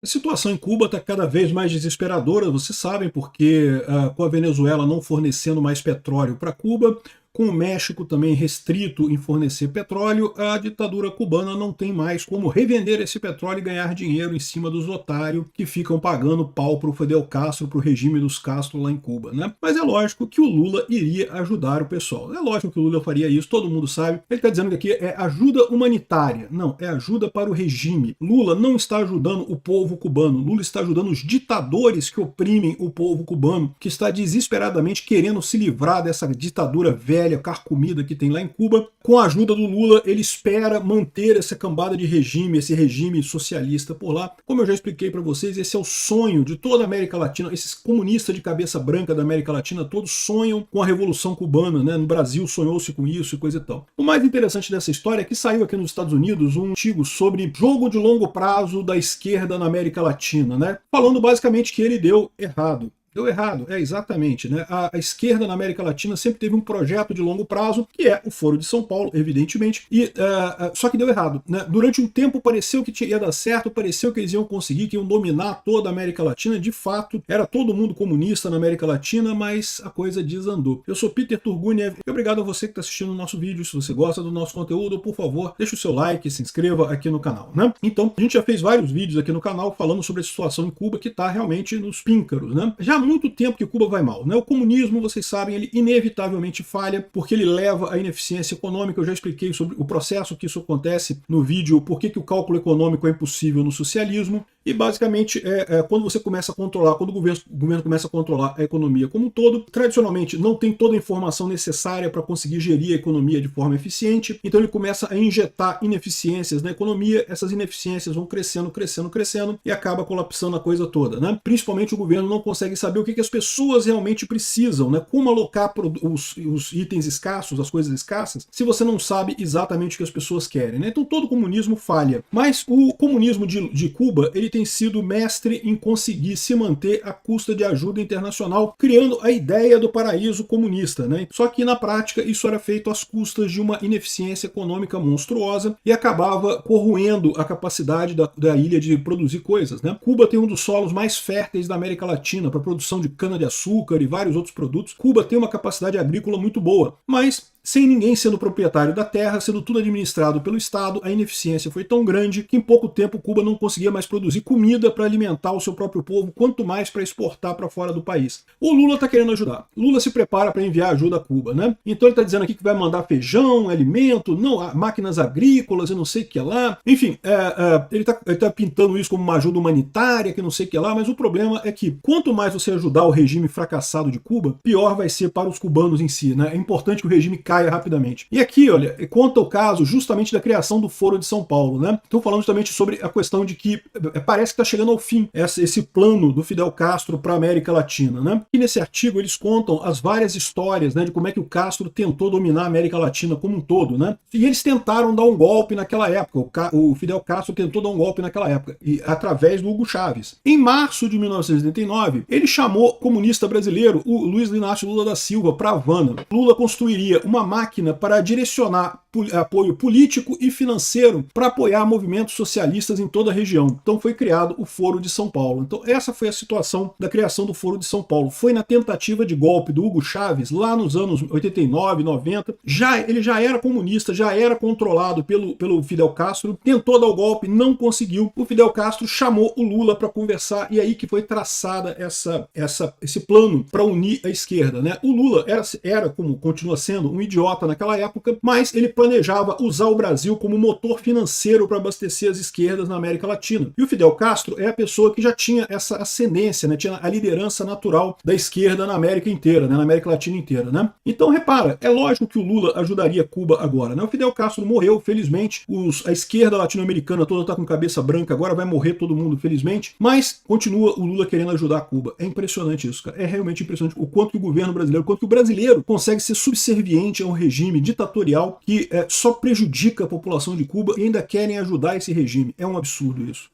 A situação em Cuba está cada vez mais desesperadora, vocês sabem, porque com a Venezuela não fornecendo mais petróleo para Cuba, com o México também restrito em fornecer petróleo, a ditadura cubana não tem mais como revender esse petróleo e ganhar dinheiro em cima dos otários que ficam pagando pau para o Fidel Castro, para o regime dos Castro lá em Cuba, né? Mas é lógico que o Lula iria ajudar o pessoal. É lógico que o Lula faria isso, todo mundo sabe. Ele está dizendo que aqui é ajuda humanitária. Não, é ajuda para o regime. Lula não está ajudando o povo cubano. Lula está ajudando os ditadores que oprimem o povo cubano, que está desesperadamente querendo se livrar dessa ditadura velha, carcomida que tem lá em Cuba. Com a ajuda do Lula, ele espera manter essa cambada de regime, esse regime socialista por lá. Como eu já expliquei para vocês, esse é o sonho de toda a América Latina. Esses comunistas de cabeça branca da América Latina todos sonham com a Revolução Cubana, né? No Brasil sonhou-se com isso e coisa e tal. O mais interessante dessa história é que saiu aqui nos Estados Unidos um artigo sobre jogo de longo prazo da esquerda na América Latina, né? Falando basicamente que ele deu errado. Deu errado, exatamente, né? A esquerda na América Latina sempre teve um projeto de longo prazo, que é o Foro de São Paulo, evidentemente, e só que deu errado, né? Durante um tempo pareceu que ia dar certo, pareceu que eles iam conseguir, que iam dominar toda a América Latina, de fato, era todo mundo comunista na América Latina, mas a coisa desandou. Eu sou Peter Turguniev, e obrigado a você que está assistindo o nosso vídeo. Se você gosta do nosso conteúdo, por favor, deixa o seu like, se inscreva aqui no canal, né? Então, a gente já fez vários vídeos aqui no canal falando sobre a situação em Cuba, que está realmente nos píncaros, né? Já há muito tempo que Cuba vai mal, né? O comunismo, vocês sabem, ele inevitavelmente falha, porque ele leva à ineficiência econômica. Eu já expliquei sobre o processo que isso acontece no vídeo, por que o cálculo econômico é impossível no socialismo. E basicamente, quando você começa a controlar, quando o governo começa a controlar a economia como um todo, tradicionalmente não tem toda a informação necessária para conseguir gerir a economia de forma eficiente, então ele começa a injetar ineficiências na economia, essas ineficiências vão crescendo, crescendo, crescendo, e acaba colapsando a coisa toda, né? Principalmente o governo não consegue saber o que as pessoas realmente precisam, né? Como alocar os itens escassos, as coisas escassas, se você não sabe exatamente o que as pessoas querem, né? Então todo comunismo falha. Mas o comunismo de Cuba, ele tem sido mestre em conseguir se manter à custa de ajuda internacional, criando a ideia do paraíso comunista, né? Só que na prática isso era feito às custas de uma ineficiência econômica monstruosa e acabava corroendo a capacidade da ilha de produzir coisas, né? Cuba tem um dos solos mais férteis da América Latina para produção de cana-de-açúcar e vários outros produtos. Cuba tem uma capacidade agrícola muito boa, mas sem ninguém sendo proprietário da terra, sendo tudo administrado pelo Estado, a ineficiência foi tão grande que em pouco tempo Cuba não conseguia mais produzir comida para alimentar o seu próprio povo, quanto mais para exportar para fora do país. O Lula está querendo ajudar. Lula se prepara para enviar ajuda a Cuba, né? Então ele está dizendo aqui que vai mandar feijão, alimento, não, máquinas agrícolas e não sei o que lá. Enfim, ele tá pintando isso como uma ajuda humanitária, que não sei o que lá, mas o problema é que quanto mais você ajudar o regime fracassado de Cuba, pior vai ser para os cubanos em si, né? É importante que o regime caia rapidamente. E aqui, olha, conta o caso justamente da criação do Foro de São Paulo, né? Estou falando justamente sobre a questão de que parece que está chegando ao fim esse plano do Fidel Castro para a América Latina, né? E nesse artigo eles contam as várias histórias, né, de como é que o Castro tentou dominar a América Latina como um todo, né? E eles tentaram dar um golpe naquela época. O Fidel Castro tentou dar um golpe naquela época, através do Hugo Chávez. Em março de 1979, ele chamou comunista brasileiro, o Luiz Inácio Lula da Silva, para Havana. Lula construiria uma máquina para direcionar apoio político e financeiro para apoiar movimentos socialistas em toda a região. Então foi criado o Foro de São Paulo. Então essa foi a situação da criação do Foro de São Paulo. Foi na tentativa de golpe do Hugo Chávez, lá nos anos 89, 90. Ele já era comunista, já era controlado pelo Fidel Castro, tentou dar o golpe, não conseguiu. O Fidel Castro chamou o Lula para conversar e aí que foi traçada esse plano para unir a esquerda, né? O Lula era, como continua sendo, um idiota naquela época, mas ele planejava usar o Brasil como motor financeiro para abastecer as esquerdas na América Latina. E o Fidel Castro é a pessoa que já tinha essa ascendência, né? Tinha a liderança natural da esquerda na América inteira, né? Na América Latina inteira, né? Então repara, é lógico que o Lula ajudaria Cuba agora, né? O Fidel Castro morreu, felizmente, a esquerda latino-americana toda está com cabeça branca, agora vai morrer todo mundo, felizmente, mas continua o Lula querendo ajudar Cuba. É impressionante isso, cara. É realmente impressionante o quanto que o governo brasileiro, o quanto que o brasileiro consegue ser subserviente a um regime ditatorial que só prejudica a população de Cuba e ainda querem ajudar esse regime. É um absurdo isso.